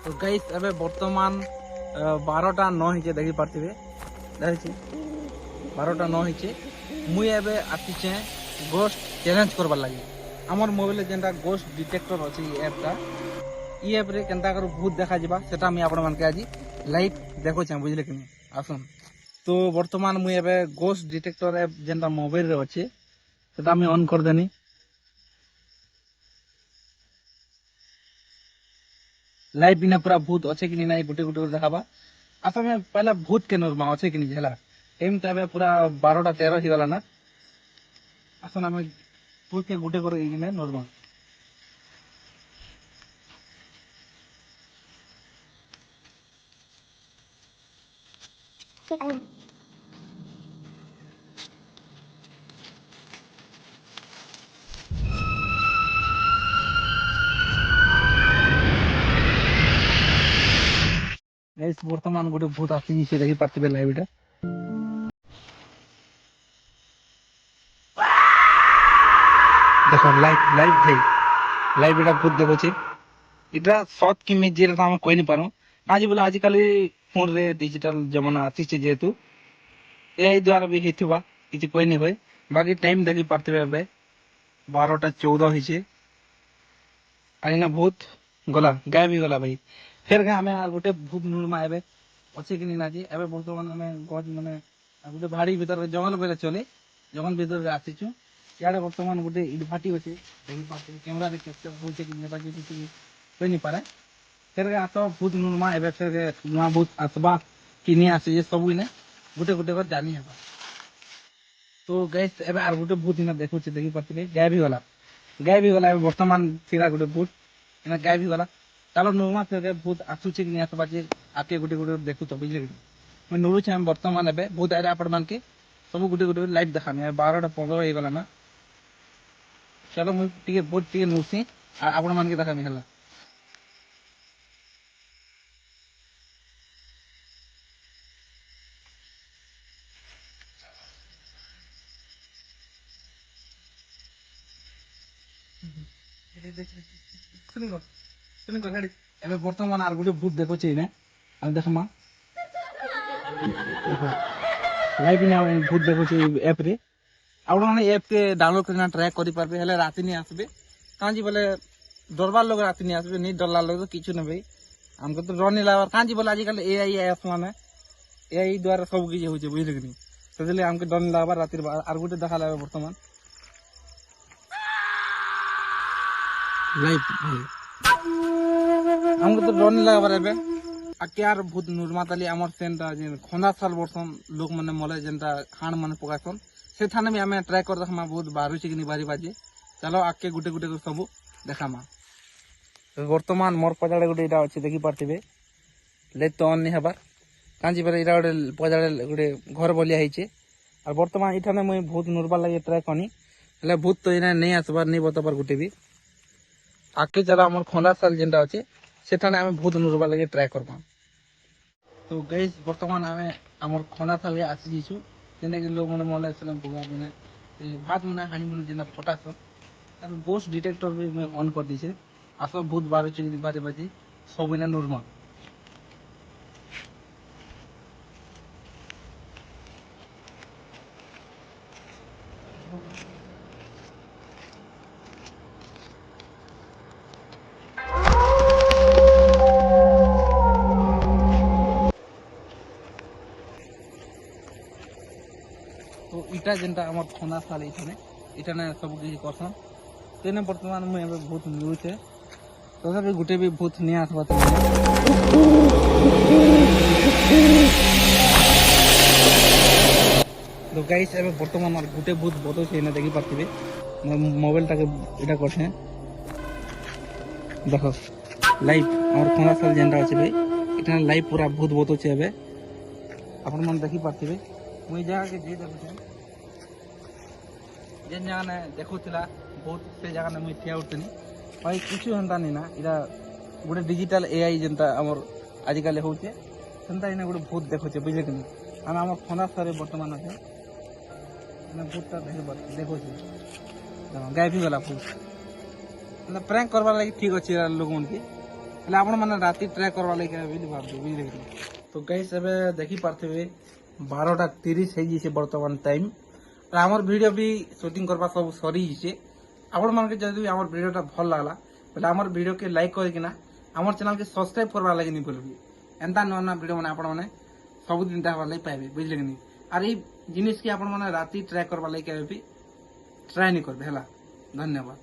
तो गाइस एबे वर्तमान 12टा 9 हिचे देखि पारथिबे देखि 12टा 9 हिचे मुई एबे आतिचे गोस्ट चैलेंज करबार लागि हमर मोबाइल जेंटा गोस्ट डिटेक्टर अछि ऐपटा ई ऐप रे केनता कर भूत देखा जिबा सेटा मी आपण मानके आजी लाइव देखो छ बुझले कि आसन तो वर्तमान मुई एबे गोस्ट डिटेक्टर ऐप जेंटा मोबाइल रे अछि सेटा मी ऑन कर देनी लाइव बिना पूरा भूत अच्छे कि नहीं गुटे गुटे देखाबा आसा में पहला भूत के नोरमा अच्छे कि नहीं हला एम तबे पूरा 12टा 13 ही गला ना आसा में भूत के गुटे कर इने नोरमा गाइस वर्तमान गुटे भूत आसी से देखि पारतिबे लाइवटा देखो लाइव भाई लाइव एटा भूत देखो छी इटा शॉट की में जेल हम कोई नहीं पारो आज बोला आजकल फोन रे डिजिटल जमाना आसी छे जेतु एआई द्वारा भी हेथिबा किछि कोई नहीं होय बाकी टाइम देखि पारतिबे बे 12टा 14 हिचे आइना भूत गला गायब ही गला भाई फिर का हमें गोटे भूत नुरमा एबे अछि कि ना जी एबे वर्तमान हमें गज माने गोटे भाड़ी भीतर जंगल बेले चले जंगल भीतर आसी छु याडे वर्तमान गोटे इडभाटी अछि देखि पाते कैमरा रे कैप्चर होचे कि नेबा कि कोई नहीं पारे फिर का तो भूत नुरमा एबे फिर नुआ भूत आसबा कि नहीं आसी ये सब इने गोटे गोटे कर जानी हेबा तो गाइस एबे आर गोटे भूत इना देखु छी देखि पाते गायब ही गला वर्तमान सिरा गोटे भूत इना गायब ही गला तालो नुमा फिर भूत आसु छी कि नहीं आसबा जे आके गोटे गोटे देखु तो बुझले मैं नुरु छी हम वर्तमान एबे भूत आरे आपण मान के सब गोटे गोटे लाइव देखाने 12टा 15 हे गला ना चलो मुझे टिके बहुत टिके नुसी आपण मान के देखामी हला सुनी को गाड़ी एबे वर्तमान आर गोटे भूत देखो छी ने हम देखमा लाइव ना भूत देखो छी ऐप रे आपण माने ऐप के डाउनलोड करना ट्राई करि पारबे हले राती नहीं आसबे कांजी बोले डरबार लोग राती नहीं आसबे नहीं डरला लोग तो किछु न भाई हमको तो डर नहीं लागबार कांजी बोले आजकल एआई ऐप माने एआई द्वारा सब किछ होचे बुझले कि नहीं तजले हमके डर नहीं लागबार राती आर गोटे देखा लागे वर्तमान लाइव भाई हमको तो डर नहीं लागबार एबे आकेयार भूत नुरमाताली हमर सेंटा जे खंदा साल वर्षन लोग माने मले जेंटा हाण माने पकासन से थाने में हमें ट्राई कर देखमा बहुत बाहर छी कि नहीं बारी बाजे चलो आके गुटे गुटे सब देखामा तो वर्तमान मोर पजाड़े गुटे इटा अछि देखि पारतिबे ले तो ऑन नहीं हबार कांजी पर इटा गुटे पजाड़े गुटे घर बलिया हिचे और वर्तमान इठाने मुई भूत नुरबार लागि ट्राई कनी ले भूत तो इना नहीं आसबार नहीं बताबार गुटे भी आके चला हमर खंदा साल जेंटा अछि सेठाने हमें भूत नुरबार लागि ट्राई करबा तो गाइस वर्तमान हमें हमर खंदा साल आसी जिछु जेने के लोग माने मले सलम बुगा माने भात माने हानि माने जेना फटास और गोस्ट डिटेक्टर भी मैं ऑन कर दीछे आसो भूत 12 चली बारे बाजी सब इना नॉर्मल तो इटा जेनटा हमर खंदा साल इठाने सब किछ करसन तेने वर्तमान में एबे भूत न्यू छे तथा गुटे भी भूत नहीं आसबा तो गाइस एबे वर्तमान और गुटे भूत बतो छे ना देखि पारतिबे मोबाइल टाके इटा करछे देखो लाइव और खंदा साल जेनटा अछि भाई इठाने लाइव पूरा भूत बतो छे एबे अपन मन देखि पारतिबे मुई जगह के जे देखो जेन जगह ने देखुला बहुत से जगह ने मुई ठिया उठनी भाई किछु हंता नहीं ना इरा गोटे डिजिटल एआई जेंता हमर आजिकल होचे सेंता इना गोटे भूत देखो छे बुझले कि नहीं हम हमर खंदा सारे वर्तमान আছে ना भूतटा देखो छे गायब ही गला भूत मतलब प्रैंक करबा लागि ठीक अछि लोग मन के ହେଲେ ଆପଣମାନେ ରାତି ଟ୍ରାଏ କରବା ଲାଗି ବୋଲି ଭାବୁଛୁ ବୁଝିଲେ କି? ତ ଗାଇସ୍ ଏବେ ଦେଖିପାରୁଥିବେ 12:30 ହେଇଯାଇଛି ବର୍ତ୍ତମାନ ଟାଇମ୍। ଆମର ଭିଡ଼ିଓ ବି ସୁଟିଂ କରିବା ସବୁ ସରିଯାଇଛି। ଆପଣମାନଙ୍କୁ ଯଦି ଆମର ଭିଡ଼ିଓଟା ଭଲ ଲାଗଲା ବୋଲେ ଆମର ଭିଡ଼ିଓକେ ଲାଇକ୍ କରିକିନା আমার চ্যানেলকে সবসক্রাইব করবার লাগি নি বলবি এন্তা নয়া নয়া ভিডিও মানে আপনার মানে ସବୁଦିন দেখবার লাগি পাইবে বুঝলে কি নি? আর এই জিনিস কি আপনার মানে রাতি ট্রাই করবার লাগি কেবে ট্রাই নি করবে হেলা। ধন্যবাদ।